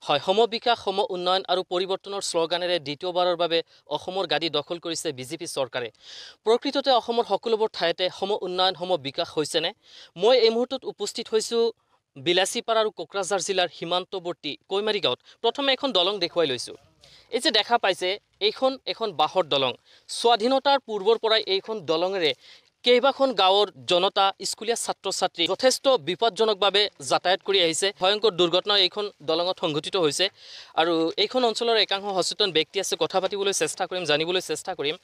হয়, সম বিকাশ, সম উন্নয়ন আৰু পৰিৱৰ্তনৰ শ্লোগানেৰে দ্বিতীয়বাৰৰ বাবে অসমৰ গাদী দখল কৰিছে বিজেপি চৰকাৰে। প্ৰকৃততে অসমৰ সকলোবোৰ ঠাইতে সম উন্নয়ন, সম বিকাশ হৈছেনে? মই এই মুহূৰ্তত উপস্থিত হৈছোঁ বিলাসীপাৰা আৰু কোকৰাঝাৰ জিলাৰ সীমান্তৱৰ্তী কৈমাৰী গাঁৱত। প্ৰথমে এখন দলং দেখুৱাই লৈছোঁ। এই যে দেখা পাইছে, এইখন এখন বাঁহৰ দলং। স্বাধীনতাৰ পূৰ্বৰ পৰাই এইখন দলঙেৰে কেইবাখন গাঁৱৰ জনতা, স্কুলীয়া ছাত্ৰ ছাত্ৰী যথেষ্ট বিপদজনকভাৱে যাতায়াত কৰি আহিছে। ভয়ংকৰ দুৰ্ঘটনা এইখন দলঙত সংঘটিত হৈছে আৰু এইখন অঞ্চলৰ একাংশ সচেতন ব্যক্তি আছে। কথা পাতিবলৈ চেষ্টা কৰিম, জানিবলৈ চেষ্টা কৰিম।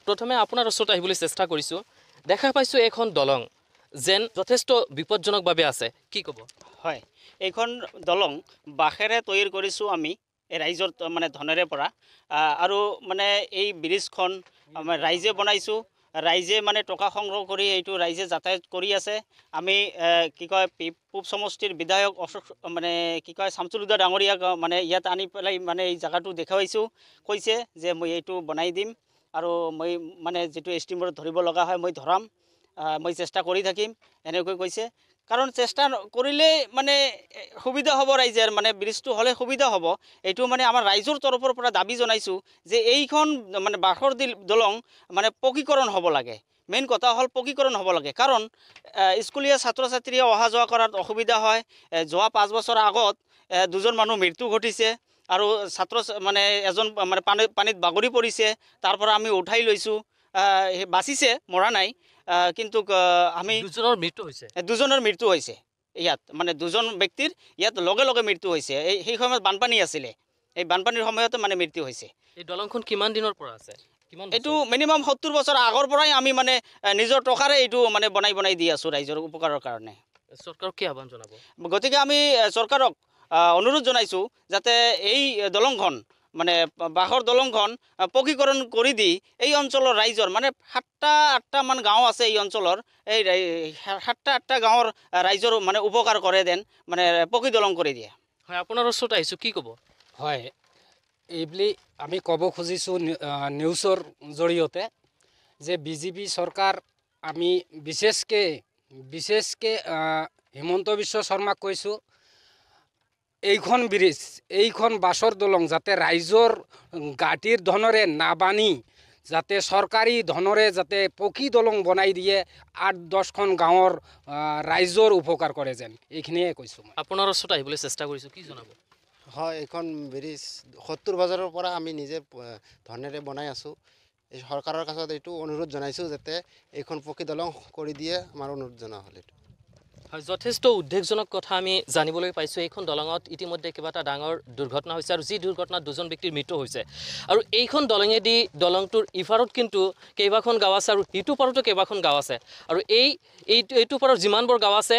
প্ৰথমে আপোনাৰ ওচৰত আহিবলৈ চেষ্টা কৰিছোঁ। দেখা পাইছোঁ এইখন দলং যেন যথেষ্ট বিপদজনকভাৱে আছে, কি ক'ব? হয়, এইখন দলং বাঁহেৰে তৈয়াৰ কৰিছোঁ আমি এই ৰাইজৰ মানে ধনেৰে পৰা। আৰু মানে এই ব্ৰিজখন ৰাইজে বনাইছোঁ। ৰাইজে মানে টকা সংগ্ৰহ কৰি এইটো ৰাইজে যাতায়াত কৰি আছে। আমি কি কয় পূব সমষ্টিৰ বিধায়ক মানে কি কয় শামছুলুদা ডাঙৰীয়াক মানে ইয়াত আনি পেলাই মানে এই জেগাটো দেখুৱাইছোঁ। কৈছে যে মই এইটো বনাই দিম আৰু মই মানে যিটো এষ্টিমেট ধৰিব লগা হয় মই ধৰাম, মই চেষ্টা কৰি থাকিম, এনেকৈ কৈছে। কাৰণ চেষ্টা কৰিলেই মানে সুবিধা হ'ব ৰাইজৰ, মানে ব্ৰিজটো হ'লে সুবিধা হ'ব। এইটো মানে আমাৰ ৰাইজৰ তৰফৰ পৰা দাবী জনাইছোঁ যে এইখন মানে বাঁহৰ দলং মানে পকীকৰণ হ'ব লাগে। মেইন কথা হ'ল পকীকৰণ হ'ব লাগে। কাৰণ স্কুলীয়া ছাত্ৰ ছাত্ৰীয়ে অহা যোৱা কৰাত অসুবিধা হয়। যোৱা 5 বছৰ আগত 2জন মানুহ মৃত্যু ঘটিছে আৰু ছাত্ৰ মানে এজন মানে পানীত বাগৰি পৰিছে। তাৰ পৰা আমি উঠাই লৈছোঁ, বাচিছে, মৰা নাই। কিন্তু আমি 2জনৰ মৃত্যু হৈছে। 2জনৰ মৃত্যু হৈছে ইয়াত, মানে 2জন ব্যক্তিৰ ইয়াত লগে লগে মৃত্যু হৈছে। সেই সময়ত বানপানী আছিলে, এই বানপানীৰ সময়তে মানে মৃত্যু হৈছে। এই দলংখন কিমান দিনৰ পৰা আছে? এইটো মিনিমাম 70 বছৰ আগৰ পৰাই আমি মানে নিজৰ টকাৰে এইটো মানে বনাই দি আছোঁ ৰাইজৰ উপকাৰৰ কাৰণে। চৰকাৰক কি আহ্বান জনাব? গতিকে আমি চৰকাৰক অনুৰোধ জনাইছোঁ যাতে এই দলংখন মানে বাঁহৰ দলংখন পকীকৰণ কৰি দি এই অঞ্চলৰ ৰাইজৰ মানে 7টা-8টামান গাঁও আছে এই অঞ্চলৰ, এই 7টা-8টা গাঁৱৰ ৰাইজৰ মানে উপকাৰ কৰে দেন, মানে পকী দলং কৰি দিয়ে। হয়, আপোনাৰ ওচৰত আহিছোঁ, কি ক'ব? হয়, এইবুলি আমি ক'ব খুজিছোঁ নিউজৰ জৰিয়তে যে বিজেপি চৰকাৰ আমি বিশেষকৈ হিমন্ত বিশ্ব শৰ্মাক কৈছোঁ, এইখন ব্ৰিজ, এইখন বাছৰ দলং যাতে ৰাইজৰ গাঁঠিৰ ধনেৰে নাবানি যাতে চৰকাৰী ধনেৰে যাতে পকী দলং বনাই দিয়ে, 8-10খন গাঁৱৰ ৰাইজৰ উপকাৰ কৰে যেন, এইখিনিয়ে কৈছোঁ। আপোনাৰ ওচৰত আহিবলৈ চেষ্টা কৰিছোঁ, কি জনাব? হয়, এইখন ব্ৰিজ 70 বছৰৰ পৰা আমি নিজে ধনেৰে বনাই আছোঁ। এই চৰকাৰৰ কাছত এইটো অনুৰোধ জনাইছোঁ যাতে এইখন পকী দলং কৰি দিয়ে, আমাৰ অনুৰোধ জনোৱা হ'ল এইটো। হয়, যথেষ্ট উদ্বেগজনক কথা আমি জানিবলৈ পাইছোঁ। এইখন দলঙত ইতিমধ্যে কিবা এটা ডাঙৰ দুৰ্ঘটনা হৈছে আৰু যি দুৰ্ঘটনাত 2জন ব্যক্তিৰ মৃত্যু হৈছে। আৰু এইখন দলঙেদি দলংটোৰ ইপাৰত কিন্তু কেইবাখন গাঁও আছে আৰু ইটো পাৰতো কেইবাখন গাঁও আছে। আৰু এইটো পাৰৰ যিমানবোৰ গাঁও আছে,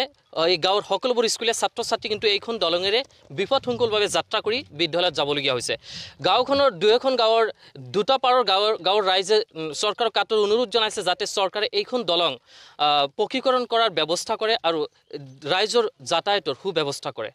এই গাঁৱৰ সকলোবোৰ স্কুলীয়া ছাত্ৰ ছাত্ৰী কিন্তু এইখন দলঙেৰে বিপদসংকুলভাৱে যাত্ৰা কৰি বিদ্যালয়ত যাবলগীয়া হৈছে। গাঁওখনৰ 2এখন গাঁৱৰ 2টা পাৰৰ গাঁৱৰ ৰাইজে চৰকাৰক কাটৰ অনুৰোধ জনাইছে যাতে চৰকাৰে এইখন দলং পকীকৰণ কৰাৰ ব্যৱস্থা কৰে আৰু ৰাইজৰ যাতায়াতৰ সুব্যৱস্থা কৰে।